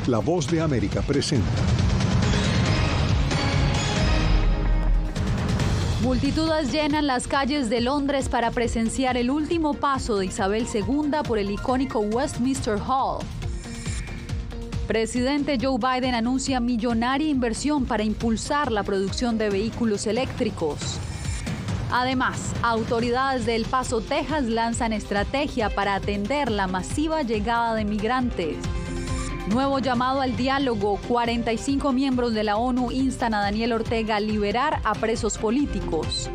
La Voz de América presenta. Multitudes llenan las calles de Londres para presenciar el último paso de Isabel II por el icónico Westminster Hall. Presidente Joe Biden anuncia millonaria inversión para impulsar la producción de vehículos eléctricos. Además, autoridades de El Paso, Texas, lanzan estrategia para atender la masiva llegada de migrantes. Nuevo llamado al diálogo. 45 miembros de la ONU instan a Daniel Ortega a liberar a presos políticos.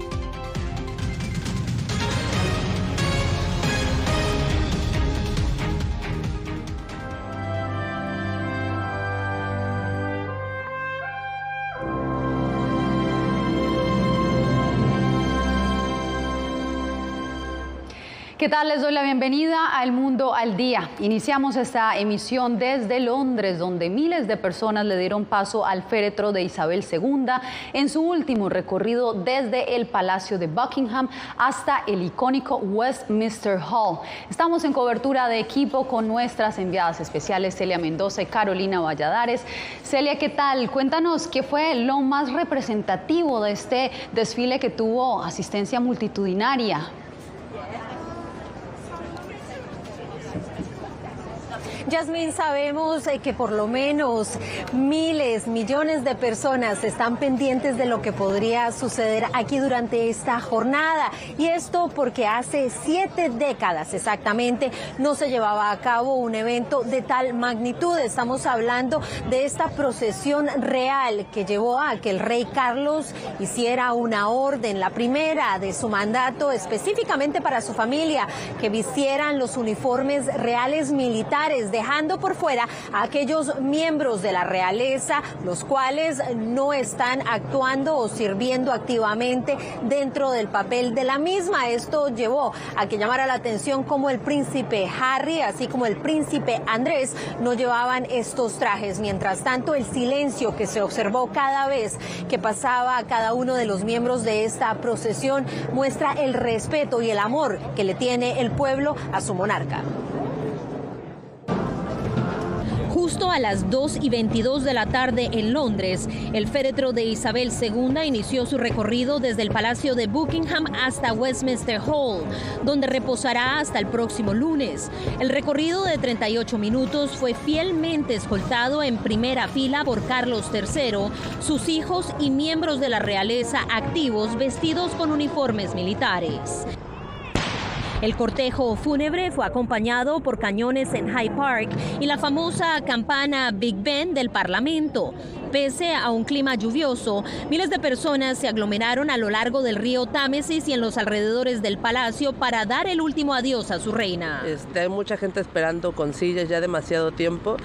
¿Qué tal? Les doy la bienvenida a El Mundo al Día. Iniciamos esta emisión desde Londres, donde miles de personas le dieron paso al féretro de Isabel II en su último recorrido desde el Palacio de Buckingham hasta el icónico Westminster Hall. Estamos en cobertura de equipo con nuestras enviadas especiales Celia Mendoza y Carolina Valladares. Celia, ¿qué tal? Cuéntanos qué fue lo más representativo de este desfile que tuvo asistencia multitudinaria. Yasmín, sabemos que por lo menos millones de personas están pendientes de lo que podría suceder aquí durante esta jornada. Y esto porque hace 7 décadas exactamente no se llevaba a cabo un evento de tal magnitud. Estamos hablando de esta procesión real que llevó a que el rey Carlos hiciera una orden, la primera de su mandato, específicamente para su familia, que vistieran los uniformes reales militares, dejando por fuera a aquellos miembros de la realeza, los cuales no están actuando o sirviendo activamente dentro del papel de la misma. Esto llevó a que llamara la atención como el príncipe Harry, así como el príncipe Andrés, no llevaban estos trajes. Mientras tanto, el silencio que se observó cada vez que pasaba a cada uno de los miembros de esta procesión muestra el respeto y el amor que le tiene el pueblo a su monarca. Justo a las 2:22 de la tarde en Londres, el féretro de Isabel II inició su recorrido desde el Palacio de Buckingham hasta Westminster Hall, donde reposará hasta el próximo lunes. El recorrido de 38 minutos fue fielmente escoltado en primera fila por Carlos III, sus hijos y miembros de la realeza activos vestidos con uniformes militares. El cortejo fúnebre fue acompañado por cañones en Hyde Park y la famosa campana Big Ben del Parlamento. Pese a un clima lluvioso, miles de personas se aglomeraron a lo largo del río Támesis y en los alrededores del palacio para dar el último adiós a su reina. Hay mucha gente esperando con sillas ya demasiado tiempo,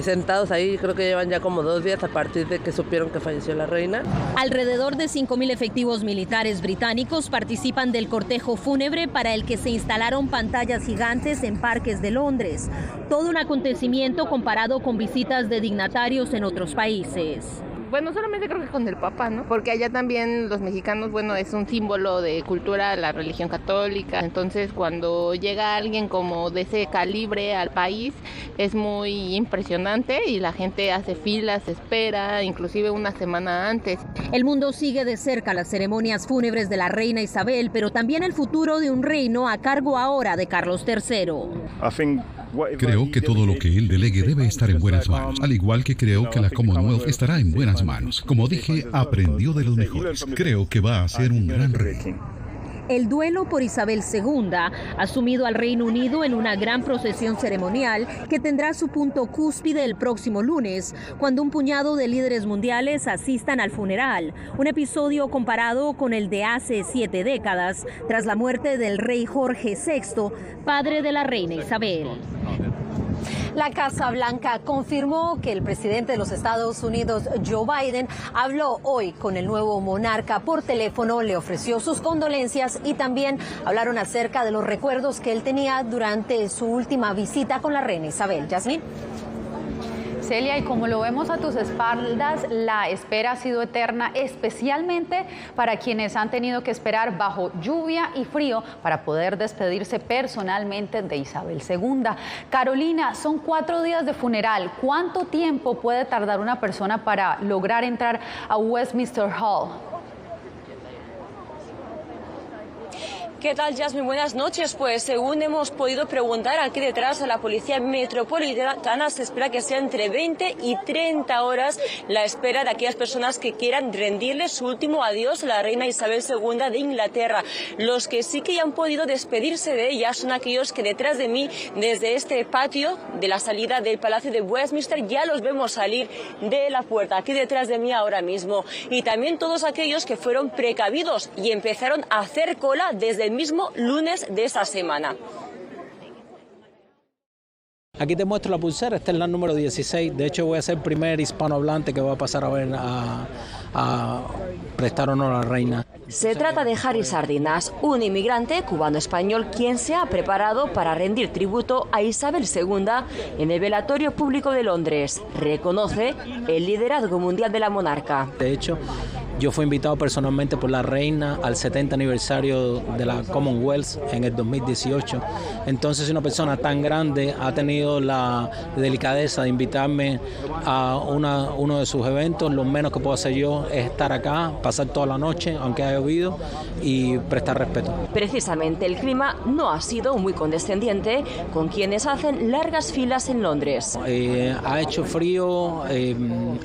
sentados ahí. Creo que llevan ya como 2 días a partir de que supieron que falleció la reina. Alrededor de 5.000 efectivos militares británicos participan del cortejo fúnebre, para el que se instalaron pantallas gigantes en parques de Londres. Todo un acontecimiento comparado con visitas de dignatarios en otros países. Bueno, solamente creo que con el Papa, ¿no? Porque allá también los mexicanos, bueno, es un símbolo de cultura, la religión católica. Entonces, cuando llega alguien como de ese calibre al país, es muy impresionante y la gente hace filas, espera, inclusive una semana antes. El mundo sigue de cerca las ceremonias fúnebres de la reina Isabel, pero también el futuro de un reino a cargo ahora de Carlos III. Creo que todo lo que él delegue debe estar en buenas manos, al igual que creo que la Commonwealth estará en buenas manos. Como dije, aprendió de los mejores. Creo que va a ser un gran rey. El duelo por Isabel II ha sumido al Reino Unido en una gran procesión ceremonial que tendrá su punto cúspide el próximo lunes, cuando un puñado de líderes mundiales asistan al funeral, un episodio comparado con el de hace 7 décadas, tras la muerte del rey Jorge VI, padre de la reina Isabel. La Casa Blanca confirmó que el presidente de los Estados Unidos, Joe Biden, habló hoy con el nuevo monarca por teléfono, le ofreció sus condolencias y también hablaron acerca de los recuerdos que él tenía durante su última visita con la reina Isabel. Yasmín. Celia, y como lo vemos a tus espaldas, la espera ha sido eterna, especialmente para quienes han tenido que esperar bajo lluvia y frío para poder despedirse personalmente de Isabel II. Carolina, son 4 días de funeral. ¿Cuánto tiempo puede tardar una persona para lograr entrar a Westminster Hall? ¿Qué tal, Jasmine? Buenas noches. Pues según hemos podido preguntar aquí detrás a la Policía Metropolitana, se espera que sea entre 20 y 30 horas la espera de aquellas personas que quieran rendirle su último adiós a la reina Isabel II de Inglaterra. Los que sí que ya han podido despedirse de ella son aquellos que detrás de mí, desde este patio de la salida del Palacio de Westminster, ya los vemos salir de la puerta, aquí detrás de mí ahora mismo. Y también todos aquellos que fueron precavidos y empezaron a hacer cola desde el mismo lunes de esta semana. Aquí te muestro la pulsera, esta es la número 16. De hecho, voy a ser el primer hispanohablante que va a pasar a ver a prestar honor a la reina. Se trata de Harry Sardinas, un inmigrante cubano-español quien se ha preparado para rendir tributo a Isabel II en el velatorio público de Londres. Reconoce el liderazgo mundial de la monarca. De hecho, yo fui invitado personalmente por la reina al 70 aniversario de la Commonwealth en el 2018. Entonces, una persona tan grande ha tenido la delicadeza de invitarme a uno de sus eventos. Lo menos que puedo hacer yo es estar acá, pasar toda la noche, aunque haya llovido, y prestar respeto. Precisamente el clima no ha sido muy condescendiente con quienes hacen largas filas en Londres. Ha hecho frío,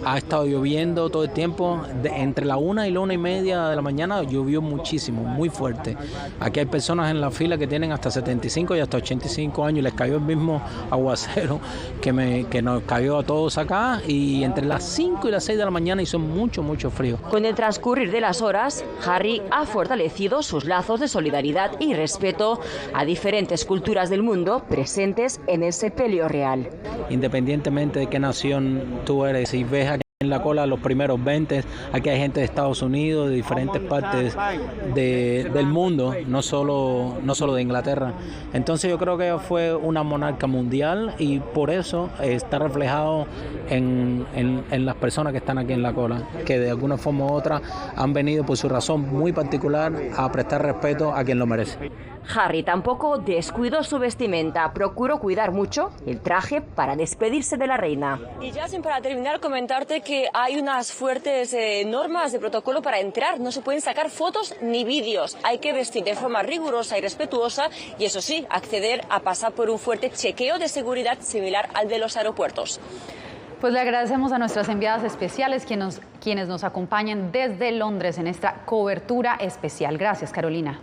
ha estado lloviendo todo el tiempo. Entre la 1 y la 1:30 de la mañana llovió muchísimo, muy fuerte. Aquí hay personas en la fila que tienen hasta 75 y hasta 85 años. Les cayó el mismo aguacero que nos cayó a todos acá, y entre las 5 y las 6 de la mañana hizo mucho frío. Con el transcurrir de las horas, Harry ha fortalecido sus lazos de solidaridad y respeto a diferentes culturas del mundo presentes en el sepelio real. Independientemente de qué nación tú eres, si ves aquí en la cola los primeros 20, aquí hay gente de Estados Unidos, de diferentes partes del mundo, no solo de Inglaterra. Entonces yo creo que ella fue una monarca mundial, y por eso está reflejado en las personas que están aquí en la cola, que de alguna forma u otra han venido por su razón muy particular a prestar respeto a quien lo merece. Harry tampoco descuidó su vestimenta, procuró cuidar mucho el traje para despedirse de la reina. Y ya sin para terminar, comentarte que hay unas fuertes normas de protocolo para entrar. No se pueden sacar fotos ni vídeos. Hay que vestir de forma rigurosa y respetuosa, y eso sí, acceder a pasar por un fuerte chequeo de seguridad similar al de los aeropuertos. Pues le agradecemos a nuestras enviadas especiales quienes nos acompañan desde Londres en esta cobertura especial. Gracias, Carolina.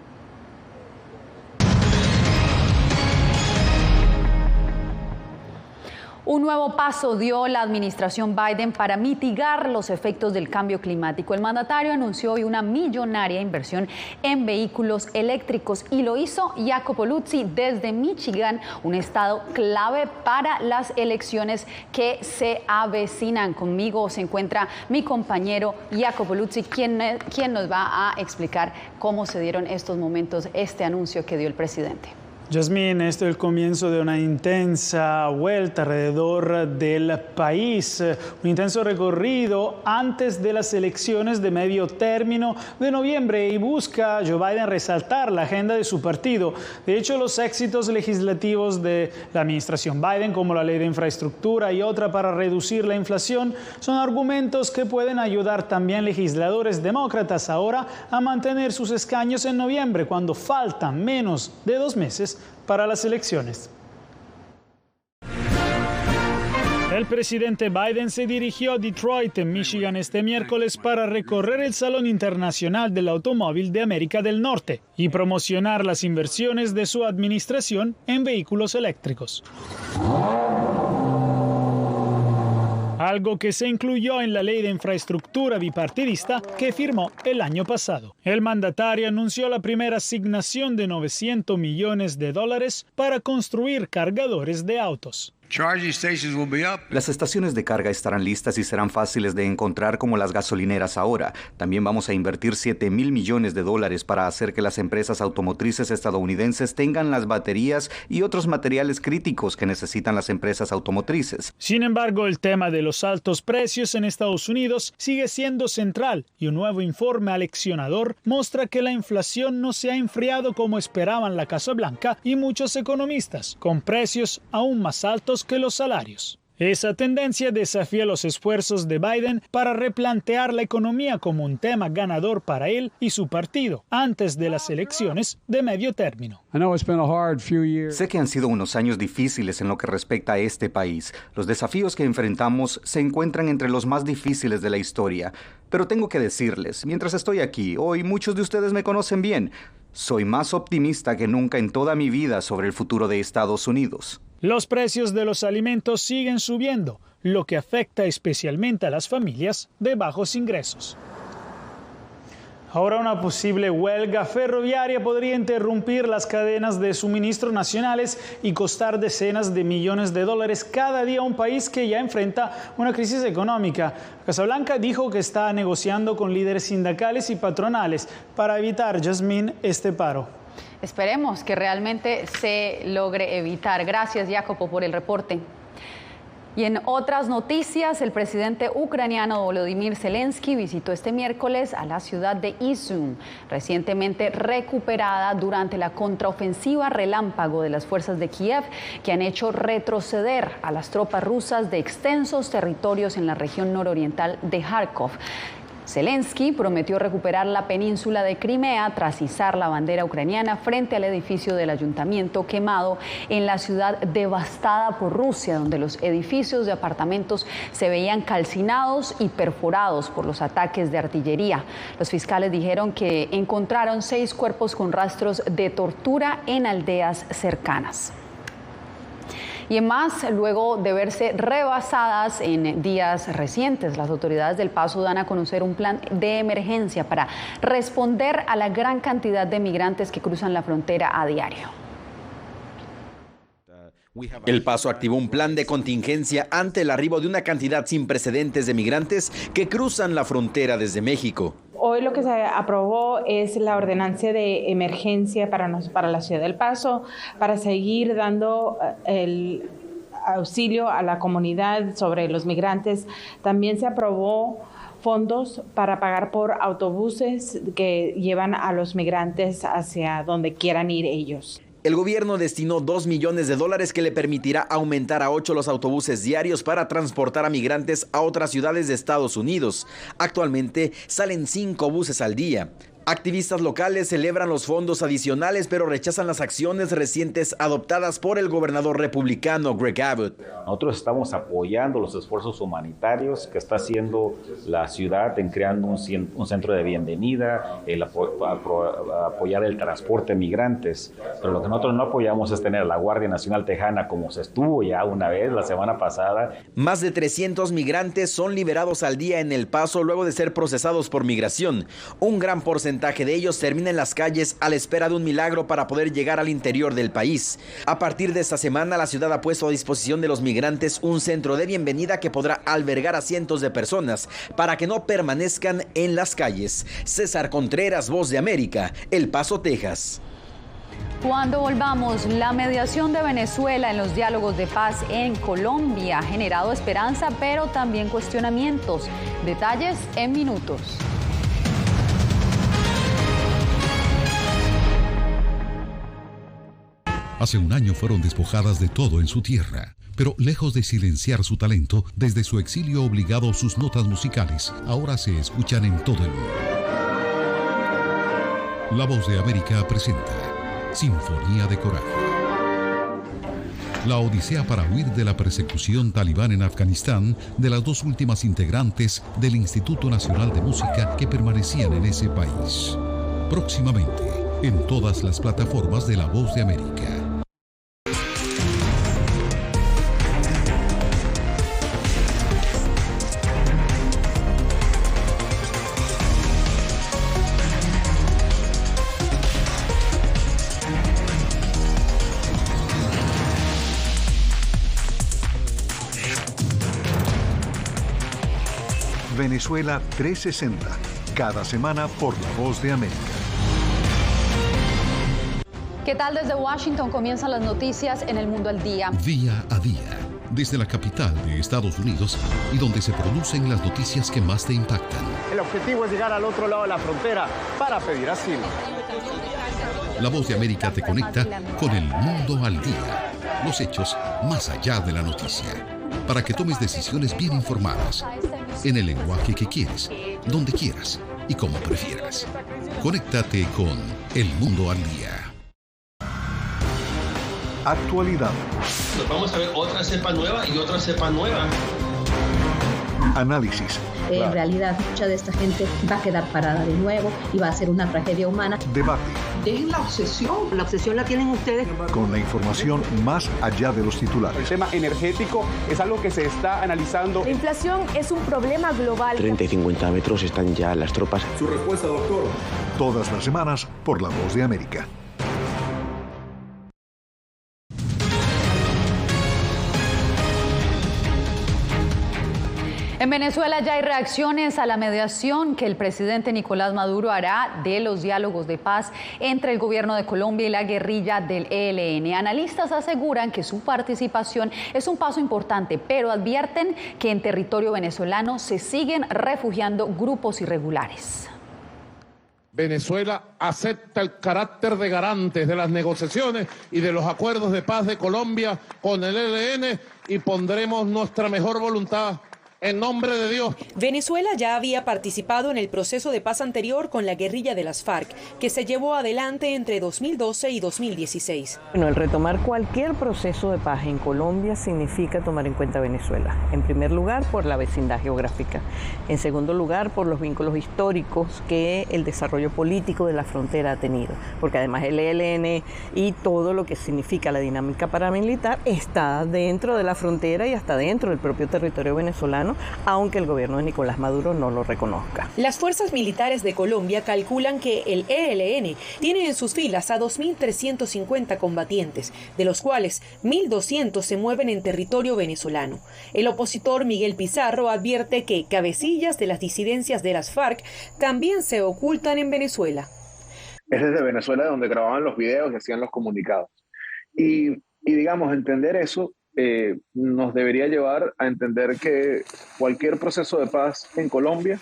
Un nuevo paso dio la administración Biden para mitigar los efectos del cambio climático. El mandatario anunció hoy una millonaria inversión en vehículos eléctricos, y lo hizo Jacopo Luzzi desde Michigan, un estado clave para las elecciones que se avecinan. Conmigo se encuentra mi compañero Jacopo Luzzi, quien nos va a explicar cómo se dieron estos momentos, este anuncio que dio el presidente. Jasmine, este es el comienzo de una intensa vuelta alrededor del país, un intenso recorrido antes de las elecciones de medio término de noviembre, y busca Joe Biden resaltar la agenda de su partido. De hecho, los éxitos legislativos de la administración Biden, como la ley de infraestructura y otra para reducir la inflación, son argumentos que pueden ayudar también legisladores demócratas ahora a mantener sus escaños en noviembre, cuando faltan menos de 2 meses para las elecciones. El presidente Biden se dirigió a Detroit, en Michigan, este miércoles para recorrer el Salón Internacional del Automóvil de América del Norte y promocionar las inversiones de su administración en vehículos eléctricos. Algo que se incluyó en la ley de infraestructura bipartidista que firmó el año pasado. El mandatario anunció la primera asignación de $900 millones para construir cargadores de autos. Las estaciones de carga estarán listas y serán fáciles de encontrar como las gasolineras ahora. También vamos a invertir $7,000 millones para hacer que las empresas automotrices estadounidenses tengan las baterías y otros materiales críticos que necesitan las empresas automotrices. Sin embargo, el tema de los altos precios en Estados Unidos sigue siendo central y un nuevo informe aleccionador muestra que la inflación no se ha enfriado como esperaban la Casa Blanca y muchos economistas, con precios aún más altos que los salarios. Esa tendencia desafía los esfuerzos de Biden para replantear la economía como un tema ganador para él y su partido antes de las elecciones de medio término. Sé que han sido unos años difíciles en lo que respecta a este país. Los desafíos que enfrentamos se encuentran entre los más difíciles de la historia. Pero tengo que decirles, mientras estoy aquí, hoy muchos de ustedes me conocen bien. Soy más optimista que nunca en toda mi vida sobre el futuro de Estados Unidos. Los precios de los alimentos siguen subiendo, lo que afecta especialmente a las familias de bajos ingresos. Ahora una posible huelga ferroviaria podría interrumpir las cadenas de suministro nacionales y costar decenas de millones de dólares cada día a un país que ya enfrenta una crisis económica. Casa Blanca dijo que está negociando con líderes sindicales y patronales para evitar, Yasmín, este paro. Esperemos que realmente se logre evitar. Gracias, Jacopo, por el reporte. Y en otras noticias, el presidente ucraniano Volodymyr Zelensky visitó este miércoles a la ciudad de Izum, recientemente recuperada durante la contraofensiva relámpago de las fuerzas de Kiev, que han hecho retroceder a las tropas rusas de extensos territorios en la región nororiental de Kharkov. Zelensky prometió recuperar la península de Crimea tras izar la bandera ucraniana frente al edificio del ayuntamiento quemado en la ciudad devastada por Rusia, donde los edificios de apartamentos se veían calcinados y perforados por los ataques de artillería. Los fiscales dijeron que encontraron 6 cuerpos con rastros de tortura en aldeas cercanas. Y en más, luego de verse rebasadas en días recientes, las autoridades del Paso dan a conocer un plan de emergencia para responder a la gran cantidad de migrantes que cruzan la frontera a diario. El Paso activó un plan de contingencia ante el arribo de una cantidad sin precedentes de migrantes que cruzan la frontera desde México. Hoy lo que se aprobó es la ordenanza de emergencia para la ciudad del Paso, para seguir dando el auxilio a la comunidad sobre los migrantes. También se aprobó fondos para pagar por autobuses que llevan a los migrantes hacia donde quieran ir ellos. El gobierno destinó $2 millones que le permitirá aumentar a 8 los autobuses diarios para transportar a migrantes a otras ciudades de Estados Unidos. Actualmente salen 5 buses al día. Activistas locales celebran los fondos adicionales, pero rechazan las acciones recientes adoptadas por el gobernador republicano Greg Abbott. Nosotros estamos apoyando los esfuerzos humanitarios que está haciendo la ciudad en creando un centro de bienvenida, apoyar el transporte de migrantes. Pero lo que nosotros no apoyamos es tener a la Guardia Nacional Tejana como se estuvo ya una vez la semana pasada. Más de 300 migrantes son liberados al día en El Paso luego de ser procesados por migración. Un gran porcentaje de ellos termina en las calles a la espera de un milagro para poder llegar al interior del país. A partir de esta semana, la ciudad ha puesto a disposición de los migrantes un centro de bienvenida que podrá albergar a cientos de personas para que no permanezcan en las calles. César Contreras, Voz de América, El Paso, Texas. Cuando volvamos, la mediación de Venezuela en los diálogos de paz en Colombia ha generado esperanza, pero también cuestionamientos. Detalles en minutos. Hace un año fueron despojadas de todo en su tierra, pero lejos de silenciar su talento, desde su exilio obligado sus notas musicales ahora se escuchan en todo el mundo. La Voz de América presenta Sinfonía de Coraje. La odisea para huir de la persecución talibán en Afganistán de las 2 últimas integrantes del Instituto Nacional de Música que permanecían en ese país. Próximamente, en todas las plataformas de La Voz de América. Venezuela 360, cada semana por La Voz de América. ¿Qué tal? Desde Washington comienzan las noticias en El Mundo al Día. Día a día, desde la capital de Estados Unidos y donde se producen las noticias que más te impactan. El objetivo es llegar al otro lado de la frontera para pedir asilo. La Voz de América te conecta con El Mundo al Día. Los hechos más allá de la noticia. Para que tomes decisiones bien informadas, en el lenguaje que quieres, donde quieras y como prefieras. Conéctate con El Mundo al Día. Actualidad. Nos vamos a ver otra cepa nueva y otra cepa nueva. Análisis. En realidad, mucha de esta gente va a quedar parada de nuevo y va a ser una tragedia humana. Debate. Dejen la obsesión. La obsesión la tienen ustedes. Con la información más allá de los titulares. El tema energético es algo que se está analizando. La inflación es un problema global. 30 y 50 metros están ya las tropas. Su respuesta, doctor. Todas las semanas por La Voz de América. En Venezuela ya hay reacciones a la mediación que el presidente Nicolás Maduro hará de los diálogos de paz entre el gobierno de Colombia y la guerrilla del ELN. Analistas aseguran que su participación es un paso importante, pero advierten que en territorio venezolano se siguen refugiando grupos irregulares. Venezuela acepta el carácter de garantes de las negociaciones y de los acuerdos de paz de Colombia con el ELN y pondremos nuestra mejor voluntad. En nombre de Dios. Venezuela ya había participado en el proceso de paz anterior con la guerrilla de las FARC, que se llevó adelante entre 2012 y 2016. Bueno, el retomar cualquier proceso de paz en Colombia significa tomar en cuenta Venezuela. En primer lugar, por la vecindad geográfica. En segundo lugar, por los vínculos históricos que el desarrollo político de la frontera ha tenido. Porque además el ELN y todo lo que significa la dinámica paramilitar está dentro de la frontera y hasta dentro del propio territorio venezolano, aunque el gobierno de Nicolás Maduro no lo reconozca. Las fuerzas militares de Colombia calculan que el ELN tiene en sus filas a 2.350 combatientes, de los cuales 1.200 se mueven en territorio venezolano. El opositor Miguel Pizarro advierte que cabecillas de las disidencias de las FARC también se ocultan en Venezuela. Es desde Venezuela donde grababan los videos y hacían los comunicados. Y digamos, entender eso nos debería llevar a entender que cualquier proceso de paz en Colombia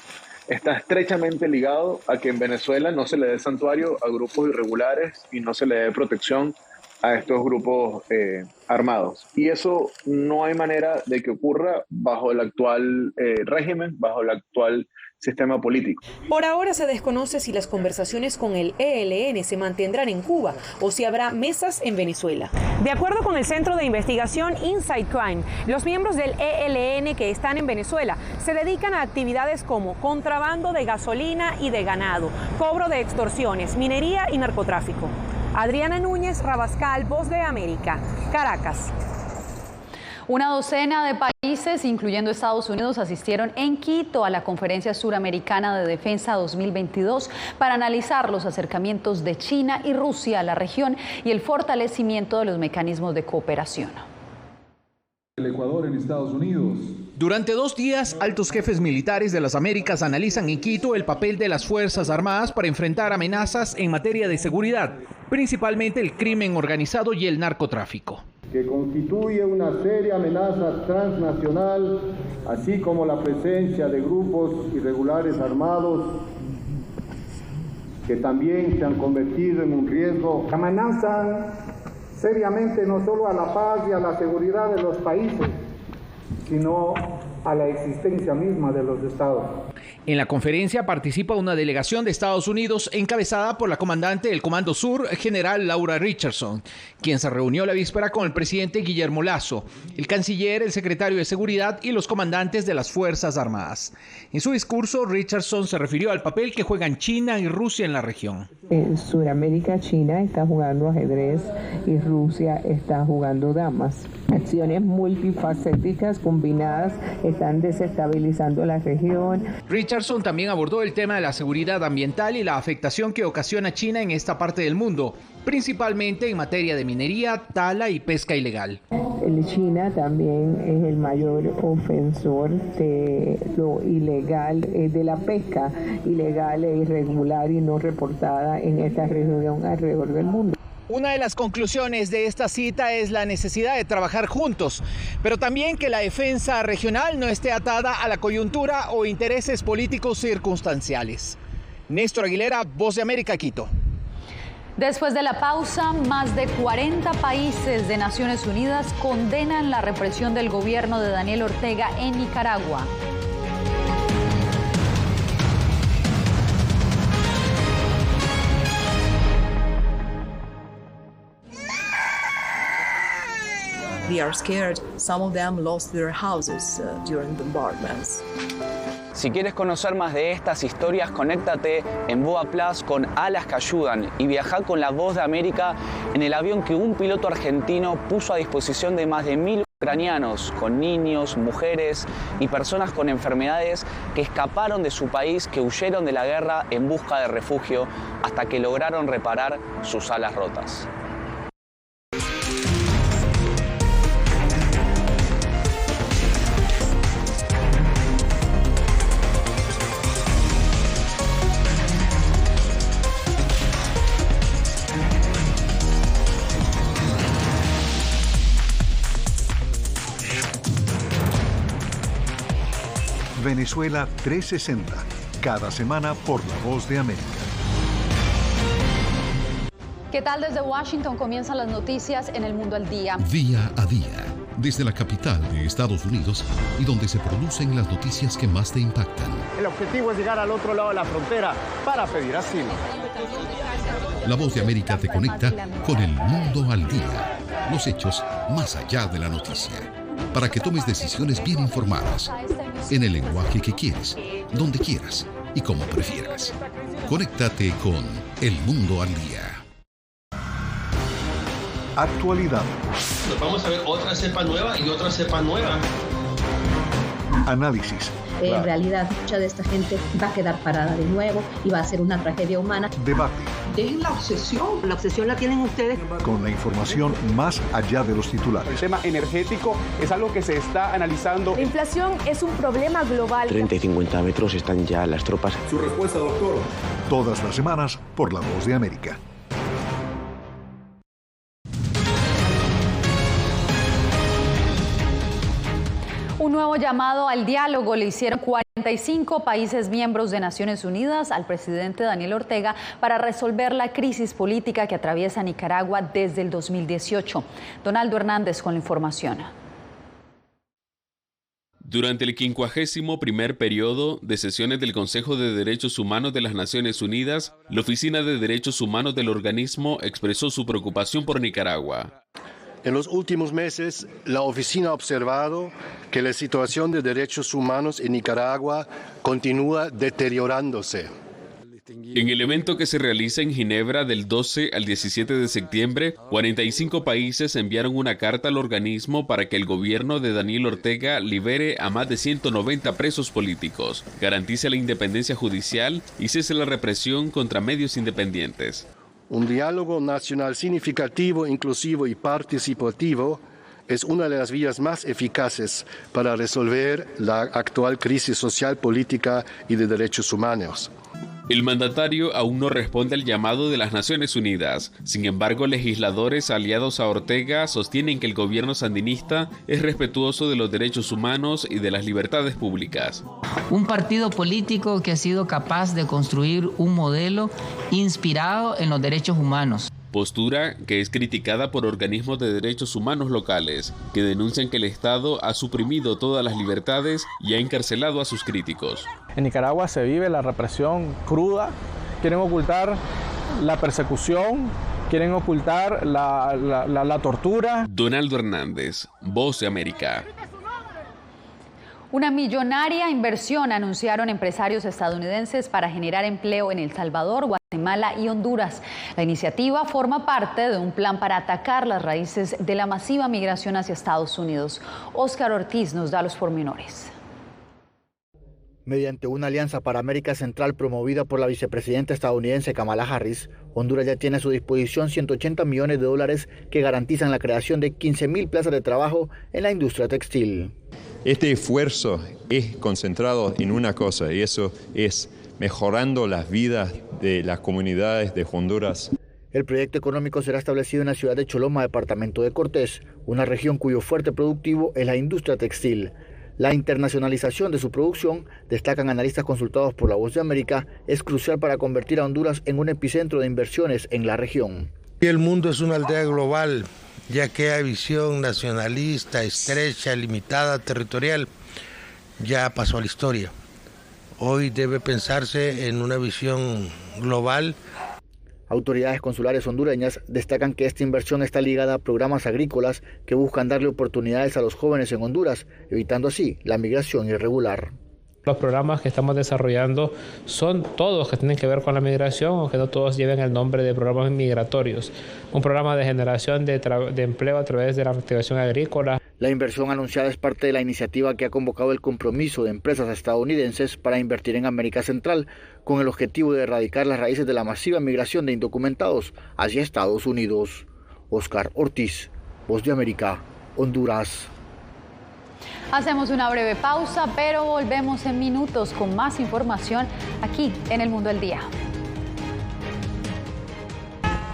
está estrechamente ligado a que en Venezuela no se le dé santuario a grupos irregulares y no se le dé protección a estos grupos armados. Y eso no hay manera de que ocurra bajo el actual régimen, bajo el actual sistema político. Por ahora se desconoce si las conversaciones con el ELN se mantendrán en Cuba o si habrá mesas en Venezuela. De acuerdo con el Centro de Investigación Inside Crime, los miembros del ELN que están en Venezuela se dedican a actividades como contrabando de gasolina y de ganado, cobro de extorsiones, minería y narcotráfico. Adriana Núñez Rabascal, Voz de América, Caracas. Una docena de países, incluyendo Estados Unidos, asistieron en Quito a la Conferencia Suramericana de Defensa 2022 para analizar los acercamientos de China y Rusia a la región y el fortalecimiento de los mecanismos de cooperación. El Ecuador en Estados Unidos. Durante 2 días, altos jefes militares de las Américas analizan en Quito el papel de las Fuerzas Armadas para enfrentar amenazas en materia de seguridad, principalmente el crimen organizado y el narcotráfico. Que constituye una seria amenaza transnacional, así como la presencia de grupos irregulares armados que también se han convertido en un riesgo. Amenazan seriamente no solo a la paz y a la seguridad de los países, sino a la existencia misma de los estados. En la conferencia participa una delegación de Estados Unidos encabezada por la comandante del Comando Sur, general Laura Richardson, quien se reunió la víspera con el presidente Guillermo Lasso, el canciller, el secretario de Seguridad y los comandantes de las Fuerzas Armadas. En su discurso, Richardson se refirió al papel que juegan China y Rusia en la región. En Sudamérica, China está jugando ajedrez y Rusia está jugando damas. Acciones multifacéticas combinadas están desestabilizando la región. Richardson también abordó el tema de la seguridad ambiental y la afectación que ocasiona China en esta parte del mundo, principalmente en materia de minería, tala y pesca ilegal. China también es el mayor ofensor de lo ilegal, de la pesca ilegal e irregular y no reportada en esta región alrededor del mundo. Una de las conclusiones de esta cita es la necesidad de trabajar juntos, pero también que la defensa regional no esté atada a la coyuntura o intereses políticos circunstanciales. Néstor Aguilera, Voz de América, Quito. Después de la pausa, más de 40 países de Naciones Unidas condenan la represión del gobierno de Daniel Ortega en Nicaragua. They are scared. Some of them lost their houses during the bombardments. Si quieres conocer más de estas historias, conéctate en Boa Plus con Alas que Ayudan y viaja con la Voz de América en el avión que un piloto argentino puso a disposición de más de 1000 ucranianos, con niños, mujeres y personas con enfermedades que escaparon de su país, que huyeron de la guerra en busca de refugio hasta que lograron reparar sus alas rotas. Venezuela 360, cada semana por La Voz de América. ¿Qué tal? Desde Washington comienzan las noticias en El Mundo al Día. Día a día, desde la capital de Estados Unidos y donde se producen las noticias que más te impactan. El objetivo es llegar al otro lado de la frontera para pedir asilo. La Voz de América te conecta con El Mundo al Día. Los hechos más allá de la noticia. Para que tomes decisiones bien informadas, en el lenguaje que quieres, donde quieras y como prefieras. Conéctate con El Mundo al Día. Actualidad. Nos vamos a ver otra cepa nueva y otra cepa nueva. Análisis. En realidad, mucha de esta gente va a quedar parada de nuevo y va a ser una tragedia humana. Debate. Dejen la obsesión la tienen ustedes. Con la información más allá de los titulares. El tema energético es algo que se está analizando. La inflación es un problema global. 30 y 50 metros están ya las tropas. Su respuesta, doctor. Todas las semanas por La Voz de América. Un nuevo llamado al diálogo le hicieron 45 países miembros de Naciones Unidas al presidente Daniel Ortega para resolver la crisis política que atraviesa Nicaragua desde el 2018. Donaldo Hernández con la información. Durante el 51º periodo de sesiones del Consejo de Derechos Humanos de las Naciones Unidas, la Oficina de Derechos Humanos del organismo expresó su preocupación por Nicaragua. En los últimos meses, la oficina ha observado que la situación de derechos humanos en Nicaragua continúa deteriorándose. En el evento que se realiza en Ginebra del 12 al 17 de septiembre, 45 países enviaron una carta al organismo para que el gobierno de Daniel Ortega libere a más de 190 presos políticos, garantice la independencia judicial y cese la represión contra medios independientes. Un diálogo nacional significativo, inclusivo y participativo es una de las vías más eficaces para resolver la actual crisis social, política y de derechos humanos. El mandatario aún no responde al llamado de las Naciones Unidas. Sin embargo, legisladores aliados a Ortega sostienen que el gobierno sandinista es respetuoso de los derechos humanos y de las libertades públicas. Un partido político que ha sido capaz de construir un modelo inspirado en los derechos humanos. Postura que es criticada por organismos de derechos humanos locales, que denuncian que el Estado ha suprimido todas las libertades y ha encarcelado a sus críticos. En Nicaragua se vive la represión cruda, quieren ocultar la persecución, quieren ocultar la tortura. Donaldo Hernández, Voz de América. Una millonaria inversión anunciaron empresarios estadounidenses para generar empleo en El Salvador, Guatemala y Honduras. La iniciativa forma parte de un plan para atacar las raíces de la masiva migración hacia Estados Unidos. Óscar Ortiz nos da los pormenores. Mediante una alianza para América Central promovida por la vicepresidenta estadounidense Kamala Harris, Honduras ya tiene a su disposición $180 millones que garantizan la creación de 15.000 plazas de trabajo en la industria textil. Este esfuerzo es concentrado en una cosa, y eso es mejorando las vidas de las comunidades de Honduras. El proyecto económico será establecido en la ciudad de Choloma, departamento de Cortés, una región cuyo fuerte productivo es la industria textil. La internacionalización de su producción, destacan analistas consultados por La Voz de América, es crucial para convertir a Honduras en un epicentro de inversiones en la región. El mundo es una aldea global, ya que hay visión nacionalista, estrecha, limitada, territorial, ya pasó a la historia. Hoy debe pensarse en una visión global. Autoridades consulares hondureñas destacan que esta inversión está ligada a programas agrícolas que buscan darle oportunidades a los jóvenes en Honduras, evitando así la migración irregular. Los programas que estamos desarrollando son todos que tienen que ver con la migración, aunque no todos lleven el nombre de programas migratorios. Un programa de generación de empleo a través de la activación agrícola. La inversión anunciada es parte de la iniciativa que ha convocado el compromiso de empresas estadounidenses para invertir en América Central, con el objetivo de erradicar las raíces de la masiva migración de indocumentados hacia Estados Unidos. Oscar Ortiz, Voz de América, Honduras. Hacemos una breve pausa, pero volvemos en minutos con más información aquí en El Mundo al Día.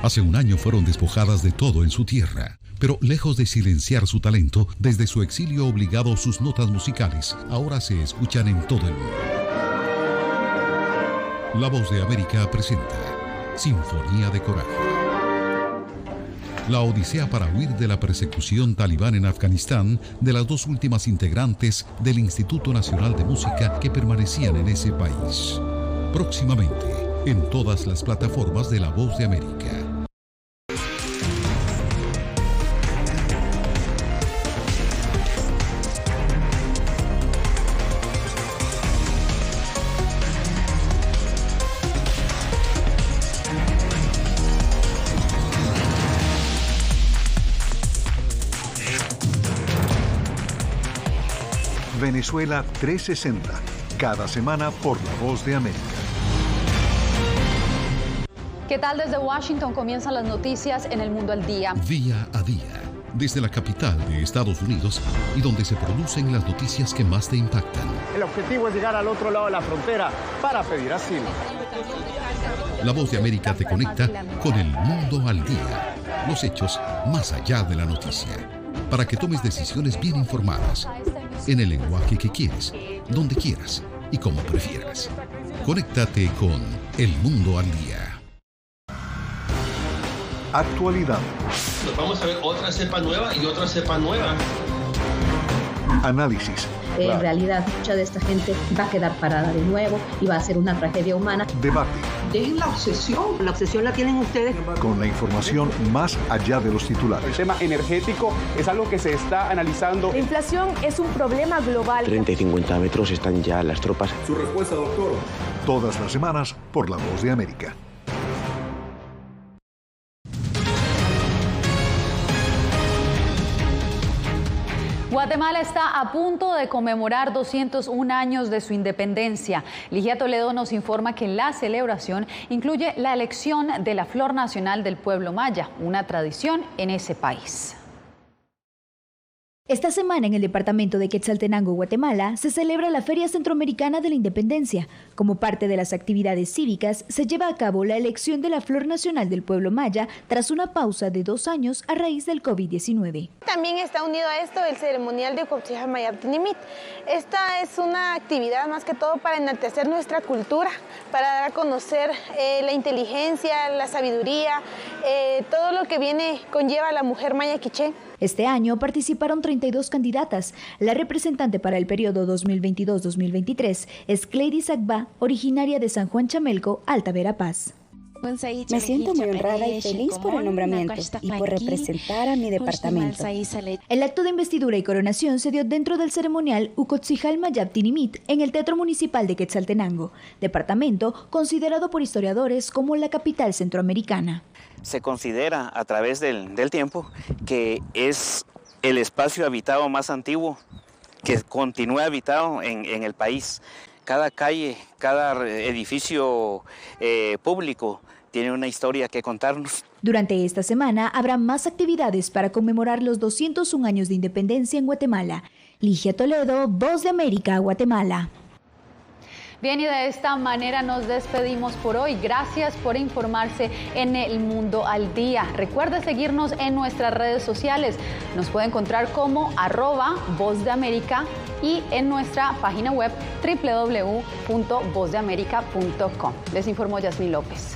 Hace un año fueron despojadas de todo en su tierra, pero lejos de silenciar su talento, desde su exilio obligado sus notas musicales ahora se escuchan en todo el mundo. La Voz de América presenta Sinfonía de Coraje. La odisea para huir de la persecución talibán en Afganistán de las dos últimas integrantes del Instituto Nacional de Música que permanecían en ese país. Próximamente, en todas las plataformas de La Voz de América. Venezuela 360, cada semana por La Voz de América. ¿Qué tal? Desde Washington comienzan las noticias en El Mundo al Día. Día a día, desde la capital de Estados Unidos y donde se producen las noticias que más te impactan. El objetivo es llegar al otro lado de la frontera para pedir asilo. La Voz de América te conecta con El Mundo al Día. Los hechos más allá de la noticia. Para que tomes decisiones bien informadas, en el lenguaje que quieres, donde quieras y como prefieras. Conéctate con El Mundo al Día. Actualidad. Nos vamos a ver otra cepa nueva y otra cepa nueva. Análisis. En realidad, mucha de esta gente va a quedar parada de nuevo y va a ser una tragedia humana. Debate. Dejen la obsesión. La obsesión la tienen ustedes. Con la información más allá de los titulares. El tema energético es algo que se está analizando. La inflación es un problema global. 30 y 50 metros están ya las tropas. Su respuesta, doctor. Todas las semanas por La Voz de América. Guatemala está a punto de conmemorar 201 años de su independencia. Ligia Toledo nos informa que la celebración incluye la elección de la Flor Nacional del Pueblo Maya, una tradición en ese país. Esta semana en el departamento de Quetzaltenango, Guatemala, se celebra la Feria Centroamericana de la Independencia. Como parte de las actividades cívicas, se lleva a cabo la elección de la Flor Nacional del Pueblo Maya tras una pausa de 2 años a raíz del COVID-19. También está unido a esto el ceremonial de Ucotzigal Mayaptinimit. Esta es una actividad más que todo para enaltecer nuestra cultura, para dar a conocer la inteligencia, la sabiduría, todo lo que conlleva la mujer maya quiché. Este año participaron 32 candidatas. La representante para el periodo 2022-2023 es Cleidy Sagba, originaria de San Juan Chamelco, Alta Verapaz. Me siento muy honrada y feliz por el nombramiento y por representar a mi departamento. El acto de investidura y coronación se dio dentro del ceremonial Ucotzigal Mayaptinimit en el Teatro Municipal de Quetzaltenango, departamento considerado por historiadores como la capital centroamericana. Se considera a través del tiempo que es el espacio habitado más antiguo que continúa habitado en el país. cada calle, cada edificio público tiene una historia que contarnos. Durante esta semana habrá más actividades para conmemorar los 201 años de independencia en Guatemala. Ligia Toledo, Voz de América, Guatemala. Bien, y de esta manera nos despedimos por hoy. Gracias por informarse en El Mundo al Día. Recuerde seguirnos en nuestras redes sociales. Nos puede encontrar como @Voz de América y en nuestra página web www.vozdeamerica.com. Les informó Yasmín López.